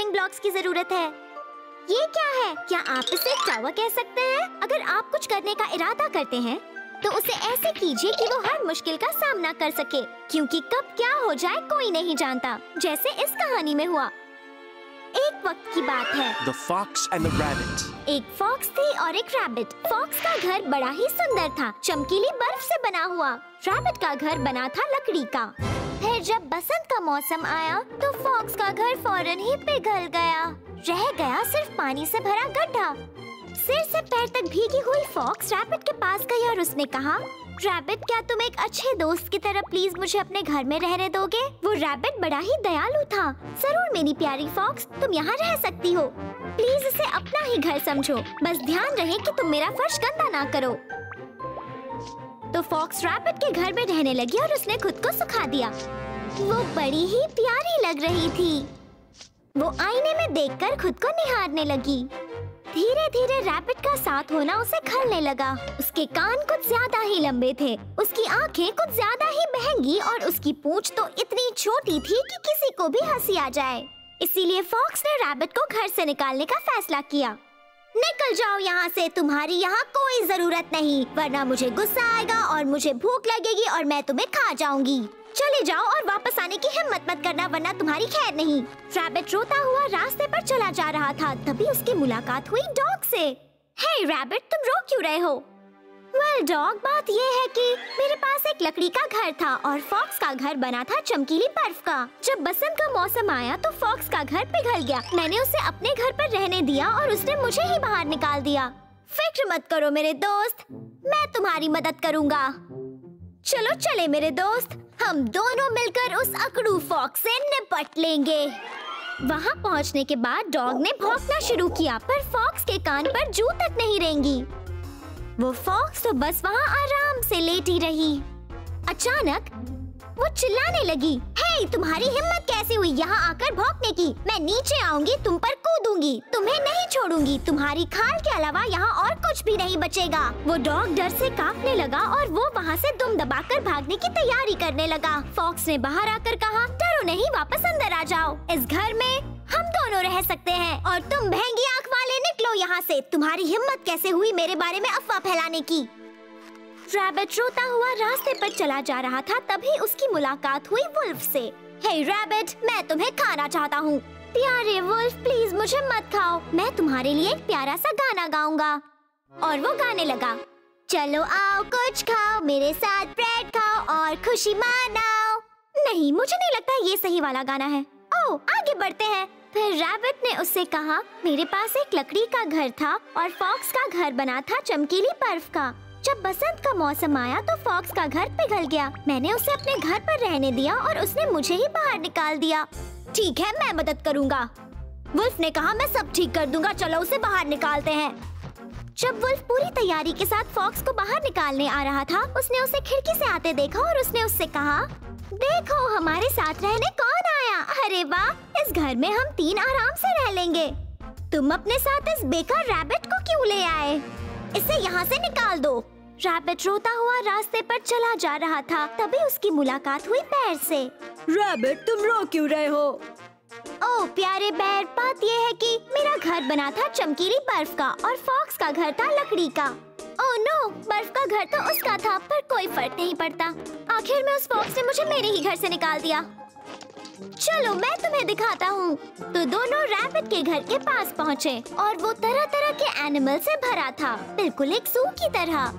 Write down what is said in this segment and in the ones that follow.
Building blocks की जरूरत है। ये क्या है? क्या आप इसे टावर कह सकते हैं? अगर आप कुछ करने का इरादा करते हैं तो उसे ऐसे कीजिए कि वो हर मुश्किल का सामना कर सके, क्योंकि कब क्या हो जाए कोई नहीं जानता, जैसे इस कहानी में हुआ। एक वक्त की बात है। The Fox and the Rabbit. एक फॉक्स थी और एक रैबिट। फॉक्स का घर बड़ा ही सुंदर था, चमकीली बर्फ से बना हुआ। रैबिट का घर बना था लकड़ी का। फिर जब बसंत का मौसम आया तो फॉक्स का घर फौरन ही पिघल गया। रह गया सिर्फ पानी से भरा गड्ढा। सिर से पैर तक भीगी हुई फॉक्स रैबिट के पास गई और उसने कहा, रैबिट, क्या तुम एक अच्छे दोस्त की तरह प्लीज मुझे अपने घर में रहने दोगे? वो रैबिट बड़ा ही दयालु था। जरूर मेरी प्यारी फॉक्स, तुम यहाँ रह सकती हो। प्लीज इसे अपना ही घर समझो, बस ध्यान रहे कि तुम मेरा फर्श गंदा ना करो। तो फॉक्स रैबिट के घर में रहने लगी और उसने खुद को सुखा दिया। वो बड़ी ही प्यारी लग रही थी। वो आईने में देखकर खुद को निहारने लगी। धीरे धीरे रैबिट का साथ होना उसे खलने लगा। उसके कान कुछ ज्यादा ही लंबे थे, उसकी आंखें कुछ ज्यादा ही महंगी और उसकी पूंछ तो इतनी छोटी थी कि किसी को भी हंसी आ जाए। इसीलिए फॉक्स ने रैबिट को घर से निकालने का फैसला किया। निकल जाओ यहाँ से, तुम्हारी यहाँ कोई जरूरत नहीं, वरना मुझे गुस्सा आएगा और मुझे भूख लगेगी और मैं तुम्हें खा जाऊंगी। चले जाओ और वापस आने की हिम्मत मत करना, वरना तुम्हारी खैर नहीं। रैबिट रोता हुआ रास्ते पर चला जा रहा था, तभी उसकी मुलाकात हुई डॉग से। हे रैबिट, तुम रो क्यों रहे हो? वेल डॉग, बात ये है कि मेरे पास एक लकड़ी का घर था और फॉक्स का घर बना था चमकीली बर्फ का। जब बसंत का मौसम आया तो फॉक्स का घर पिघल गया। मैंने उसे अपने घर पर रहने दिया और उसने मुझे ही बाहर निकाल दिया। फिक्र मत करो मेरे दोस्त, मैं तुम्हारी मदद करूँगा। चलो चले मेरे दोस्त, हम दोनों मिलकर उस अकड़ू फॉक्स से निपट लेंगे। वहाँ पहुँचने के बाद डॉग ने भौंकना शुरू किया, पर फॉक्स के कान पर जू तक नहीं रेंगी। वो फॉक्स तो बस वहाँ आराम से लेटी रही। अचानक वो चिल्लाने लगी, हे, तुम्हारी हिम्मत कैसे हुई यहाँ आकर भौंकने की? मैं नीचे आऊंगी, तुम पर कूदूंगी, तुम्हें नहीं छोड़ूंगी। तुम्हारी खाल के अलावा यहाँ और कुछ भी नहीं बचेगा। वो डॉग डर से कांपने लगा और वो वहाँ से दुम दबाकर भागने की तैयारी करने लगा। फॉक्स ने बाहर आकर कहा, डरो नहीं, वापस अंदर आ जाओ। इस घर में हम दोनों रह सकते हैं और तुम महंगी आँख वाले निकलो यहाँ से। तुम्हारी हिम्मत कैसे हुई मेरे बारे में अफवाह फैलाने की? रैबिट रोता हुआ रास्ते पर चला जा रहा था, तभी उसकी मुलाकात हुई वुल्फ से। हे रैबिट, मैं तुम्हें खाना चाहता हूँ। प्यारे वुल्फ, प्लीज मुझे मत खाओ, मैं तुम्हारे लिए एक प्यारा सा गाना गाऊंगा। और वो गाने लगा, चलो आओ कुछ खाओ, मेरे साथ ब्रेड खाओ और खुशी मनाओ। नहीं, मुझे नहीं लगता ये सही वाला गाना है। ओह, आगे बढ़ते हैं। फिर रैबिट ने उससे कहा, मेरे पास एक लकड़ी का घर था और फॉक्स का घर बना था चमकीली बर्फ का। जब बसंत का मौसम आया तो फॉक्स का घर पिघल गया। मैंने उसे अपने घर पर रहने दिया और उसने मुझे ही बाहर निकाल दिया। ठीक है, मैं मदद करूँगा। वुल्फ ने कहा, मैं सब ठीक कर दूंगा, चलो उसे बाहर निकालते हैं। जब वुल्फ पूरी तैयारी के साथ फॉक्स को बाहर निकालने आ रहा था, उसने उसे खिड़की से आते देखा और उसने उससे कहा, देखो हमारे साथ रहने कौन आया। अरे वाह, इस घर में हम 3 आराम से रह लेंगे। तुम अपने साथ इस बेकार रैबिट को क्यों ले आए? इसे यहाँ से निकाल दो। रैबिट रोता हुआ रास्ते पर चला जा रहा था, तभी उसकी मुलाकात हुई बेर से। रैबिट, तुम रो क्यों रहे हो? ओह प्यारे बेर, बात ये है कि मेरा घर बना था चमकीली बर्फ का और फॉक्स का घर था लकड़ी का। ओह नो, बर्फ का घर तो उसका था, पर कोई फर्क नहीं पड़ता। आखिर में उस फॉक्स ने मुझे मेरे ही घर से निकाल दिया। चलो मैं तुम्हें दिखाता हूँ। तो दोनों रैबिट के घर के पास पहुँचे और वो तरह तरह के एनिमल से भरा था, बिल्कुल एक ज़ू की तरह।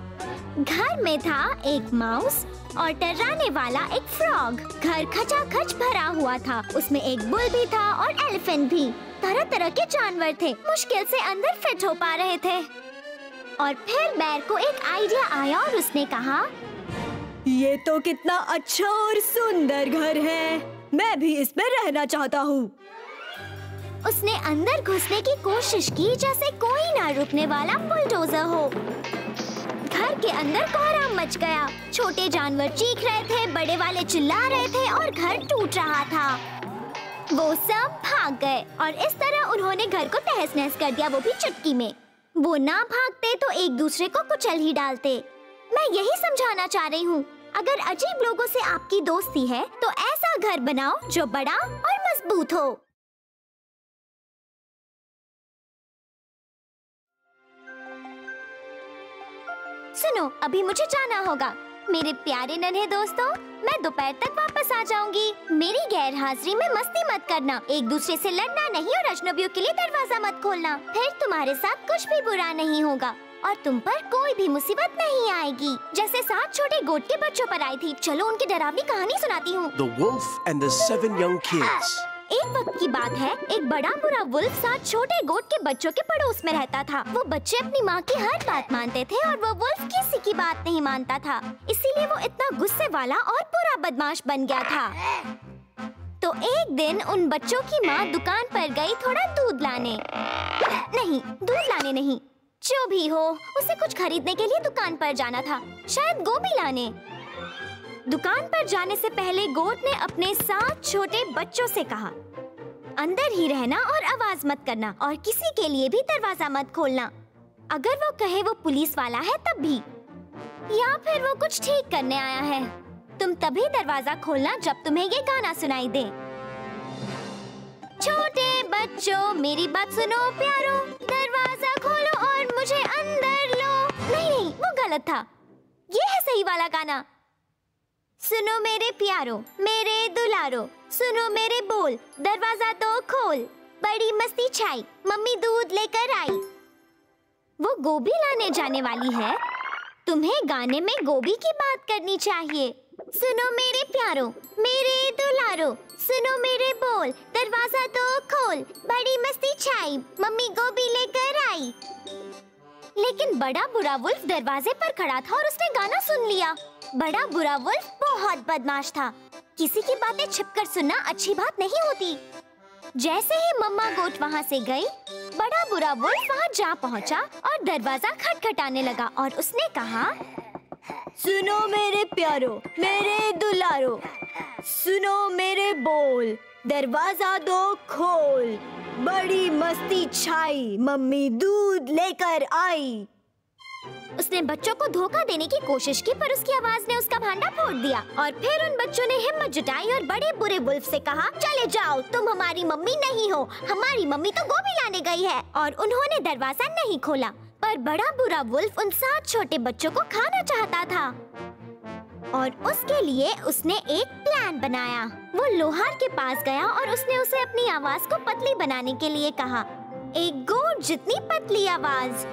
घर में था एक माउस और टर्राने वाला एक फ्रॉग। घर खचाखच भरा हुआ था, उसमें एक बुल भी था और एलिफेंट भी। तरह तरह के जानवर थे, मुश्किल से अंदर फिट हो पा रहे थे। और फिर बेर को एक आइडिया आया और उसने कहा, ये तो कितना अच्छा और सुंदर घर है, मैं भी इस पे रहना चाहता हूँ। उसने अंदर घुसने की कोशिश की जैसे कोई ना रुकने वाला बुलडोजर हो। घर के अंदर कोहराम मच गया। छोटे जानवर चीख रहे थे, बड़े वाले चिल्ला रहे थे और घर टूट रहा था। वो सब भाग गए और इस तरह उन्होंने घर को तहस नहस कर दिया, वो भी चुटकी में। वो ना भागते तो एक दूसरे को कुचल ही डालते। मैं यही समझाना चाह रही हूँ, अगर अजीब लोगों से आपकी दोस्ती है तो ऐसा घर बनाओ जो बड़ा और मजबूत हो। सुनो, अभी मुझे जाना होगा। मेरे प्यारे नन्हे दोस्तों, मैं दोपहर तक वापस आ जाऊंगी। मेरी गैर हाजिरी में मस्ती मत करना, एक दूसरे से लड़ना नहीं और अजनबियों के लिए दरवाजा मत खोलना। फिर तुम्हारे साथ कुछ भी बुरा नहीं होगा और तुम पर कोई भी मुसीबत नहीं आएगी, जैसे 7 छोटे गोट के बच्चों पर आई थी। चलो उनकी डरावनी कहानी सुनाती हूँ। The Wolf and the 7 Young Kids. एक वक्त की बात है, एक बड़ा बुरा वुल्फ 7 छोटे गोट के बच्चों के पड़ोस में रहता था। वो बच्चे अपनी माँ की हर बात मानते थे और वो वुल्फ किसी की बात नहीं मानता था। इसीलिए वो इतना गुस्से वाला और बुरा बदमाश बन गया था। तो एक दिन उन बच्चों की माँ दुकान पर गई थोड़ा दूध लाने नहीं, जो भी हो, उसे कुछ खरीदने के लिए दुकान पर जाना था, शायद गोभी लाने। दुकान पर जाने से पहले गोट ने अपने 7 छोटे बच्चों से कहा, अंदर ही रहना और आवाज मत करना और किसी के लिए भी दरवाजा मत खोलना। अगर वो कहे वो पुलिस वाला है तब भी, या फिर वो कुछ ठीक करने आया है। तुम तभी दरवाजा खोलना जब तुम्हें ये गाना सुनाई दे। छोटे बच्चों मेरी बात सुनो प्यारो, दरवाजा खोलो और मुझे अंदर लो। नहीं, वो गलत था। ये है सही वाला गाना। सुनो मेरे प्यारो, मेरे दुलारो, सुनो मेरे बोल, दरवाजा तो खोल, बड़ी मस्ती छाई, मम्मी दूध लेकर आई। वो गोभी लाने जाने वाली है, तुम्हें गाने में गोभी की बात करनी चाहिए। सुनो मेरे प्यारो, मेरे दुलारो, सुनो मेरे बोल, दरवाजा तो खोल, बड़ी मस्ती छाई, मम्मी गोभी लेकर आई। लेकिन बड़ा बुरा वुल्फ दरवाजे पर खड़ा था और उसने गाना सुन लिया। बड़ा बुरा वुल्फ बहुत बदमाश था। किसी की बातें छिपकर सुनना अच्छी बात नहीं होती। जैसे ही मम्मा गोट वहाँ से गई, बड़ा बुरा वुल्फ वहाँ जा पहुँचा और दरवाजा खटखटाने लगा और उसने कहा, सुनो मेरे प्यारो, मेरे दुलारो, सुनो मेरे बोल, दरवाजा दो खोल, बड़ी मस्ती छाई, मम्मी दूध लेकर आई। उसने बच्चों को धोखा देने की कोशिश की, पर उसकी आवाज ने उसका भांडा फोड़ दिया। और फिर उन बच्चों ने हिम्मत जुटाई और बड़े बुरे वुल्फ से कहा, चले जाओ, तुम हमारी मम्मी नहीं हो, हमारी मम्मी तो गोभी लाने गई है। और उन्होंने दरवाजा नहीं खोला, पर बड़ा बुरा वुल्फ उन 7 छोटे बच्चों को खाना चाहता था और उसके लिए उसने एक प्लान बनाया। वो लोहार के पास गया और उसने उसे अपनी आवाज को पतली बनाने के लिए कहा, एक गोट जितनी पतली आवाज।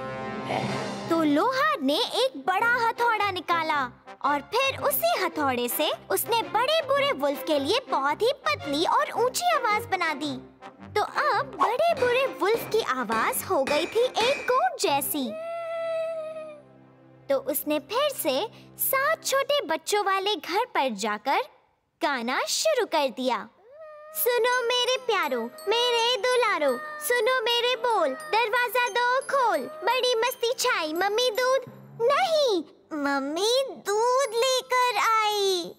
तो लोहार ने एक बड़ा हथौड़ा निकाला और फिर उसी हथौड़े से उसने बड़े बुरे वुल्फ के लिए बहुत ही पतली और ऊंची आवाज बना दी। तो अब बड़े बुरे वुल्फ की आवाज हो गई थी एक गोट जैसी। तो उसने फिर से 7 छोटे बच्चों वाले घर पर जाकर गाना शुरू कर दिया। सुनो मेरे प्यारो, मेरे दुलारो, सुनो मेरे बोल, दरवाजा दो खोल, बड़ी मस्ती छाई, मम्मी दूध नहीं, मम्मी दूध लेकर आई।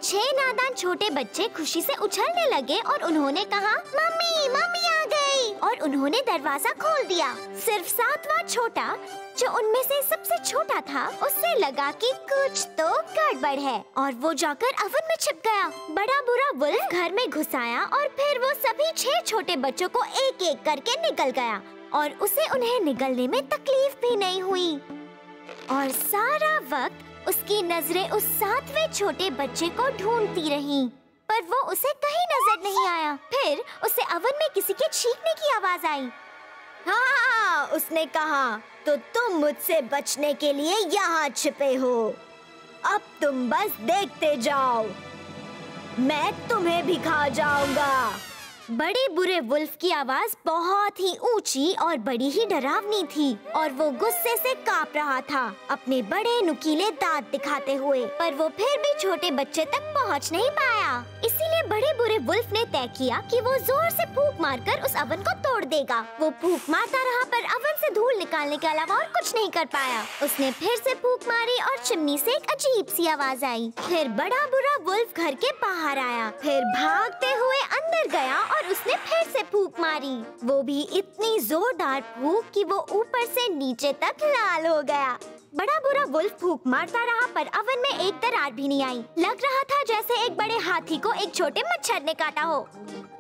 6 नादान छोटे बच्चे खुशी से उछलने लगे और उन्होंने कहा, मम्मी मम्मी आ गई, और उन्होंने दरवाजा खोल दिया। सिर्फ 7वां छोटा, जो उनमें से सबसे छोटा था, उससे लगा कि कुछ तो गड़बड़ है और वो जाकर ओवन में छिप गया। बड़ा बुरा वुल्फ घर में घुस आया और फिर वो सभी 6 छोटे बच्चों को एक एक करके निगल गया और उसे उन्हें निगलने में तकलीफ भी नहीं हुई। और सारा वक्त उसकी नजरें उस 7वें छोटे बच्चे को ढूंढती रहीं, पर वो उसे कहीं नजर नहीं आया। फिर उसे ओवन में किसी के छींकने की आवाज आई। हाँ, उसने कहा, तो तुम मुझसे बचने के लिए यहाँ छिपे हो। अब तुम बस देखते जाओ, मैं तुम्हें भी खा जाऊंगा। बड़े बुरे वुल्फ की आवाज बहुत ही ऊंची और बड़ी ही डरावनी थी और वो गुस्से से कांप रहा था, अपने बड़े नुकीले दांत दिखाते हुए। पर वो फिर भी छोटे बच्चे तक पहुंच नहीं पाया। इसीलिए बड़े बुरे वुल्फ ने तय किया कि वो जोर से फूंक मारकर उस ओवन को तोड़ देगा। वो फूंक मारता रहा पर ओवन से धूल निकालने के अलावा और कुछ नहीं कर पाया। उसने फिर से फूंक मारी और चिमनी से एक अजीब सी आवाज आई। फिर बड़ा बुरा वुल्फ घर के बाहर आया, फिर भागते हुए अंदर गया और उसने फिर से फूंक मारी। वो भी इतनी जोरदार फूंक कि वो ऊपर से नीचे तक लाल हो गया। बड़ा बुरा वुल्फ फूंक मारता रहा पर ओवन में एक दरार भी नहीं आई। लग रहा था जैसे एक बड़े हाथी को एक छोटे मच्छर ने काटा हो।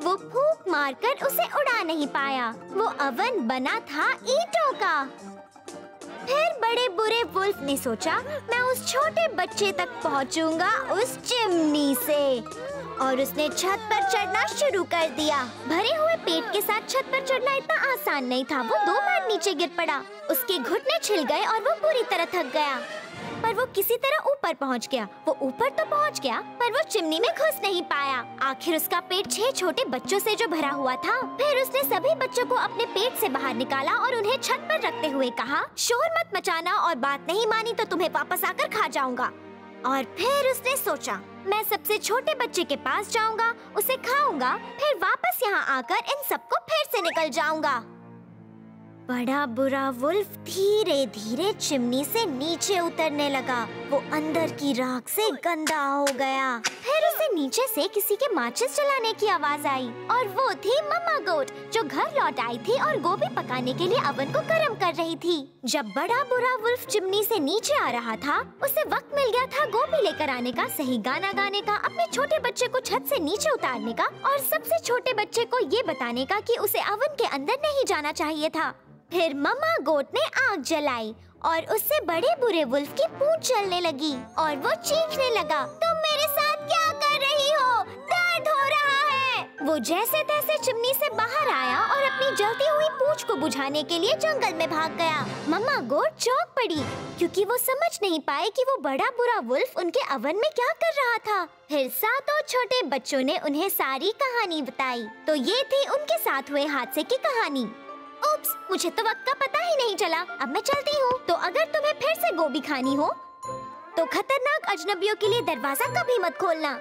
वो फूंक मारकर उसे उड़ा नहीं पाया। वो ओवन बना था ईंटों का। फिर बड़े बुरे वुल्फ ने सोचा, मैं उस छोटे बच्चे तक पहुंचूंगा उस चिमनी से, और उसने छत पर चढ़ना शुरू कर दिया। भरे हुए पेट के साथ छत पर चढ़ना इतना आसान नहीं था। वो 2 बार नीचे गिर पड़ा, उसके घुटने छिल गए और वो पूरी तरह थक गया। पर वो किसी तरह ऊपर पहुंच गया। वो ऊपर तो पहुंच गया, पर वो चिमनी में घुस नहीं पाया। आखिर उसका पेट 6 छोटे बच्चों से जो भरा हुआ था। फिर उसने सभी बच्चों को अपने पेट से बाहर निकाला और उन्हें छत पर रखते हुए कहा, शोर मत मचाना और बात नहीं मानी तो तुम्हें वापस आकर खा जाऊंगा। और फिर उसने सोचा, मैं सबसे छोटे बच्चे के पास जाऊंगा, उसे खाऊंगा, फिर वापस यहाँ आकर इन सबको फिर से निकल जाऊंगा। बड़ा बुरा वुल्फ धीरे धीरे चिमनी से नीचे उतरने लगा। वो अंदर की राख से गंदा हो गया। फिर उसे नीचे से किसी के माचिस जलाने की आवाज आई, और वो थी मम्मा गोट, जो घर लौट आई थी और गोभी पकाने के लिए अवन को गर्म कर रही थी। जब बड़ा बुरा वुल्फ चिमनी से नीचे आ रहा था, उसे वक्त मिल गया था गोभी लेकर आने का, सही गाना गाने का, अपने छोटे बच्चे को छत से नीचे उतारने का, और सबसे छोटे बच्चे को ये बताने का कि उसे अवन के अंदर नहीं जाना चाहिए था। फिर मम्मा गोट ने आग जलाई और उससे बड़े बुरे वुल्फ की पूंछ जलने लगी और वो चीखने लगा, तुम मेरे साथ क्या कर रही हो? दर्द हो रहा है। वो जैसे तैसे चिमनी से बाहर आया और अपनी जलती हुई पूंछ को बुझाने के लिए जंगल में भाग गया। मम्मा गोट चौंक पड़ी, क्योंकि वो समझ नहीं पाए कि वो बड़ा बुरा वुल्फ उनके अवन में क्या कर रहा था। फिर 7 और छोटे बच्चों ने उन्हें सारी कहानी बताई। तो ये थी उनके साथ हुए हादसे की कहानी। उप्स, मुझे तो वक्त का पता ही नहीं चला। अब मैं चलती हूँ। तो अगर तुम्हें फिर से गोभी खानी हो तो खतरनाक अजनबियों के लिए दरवाजा कभी मत खोलना।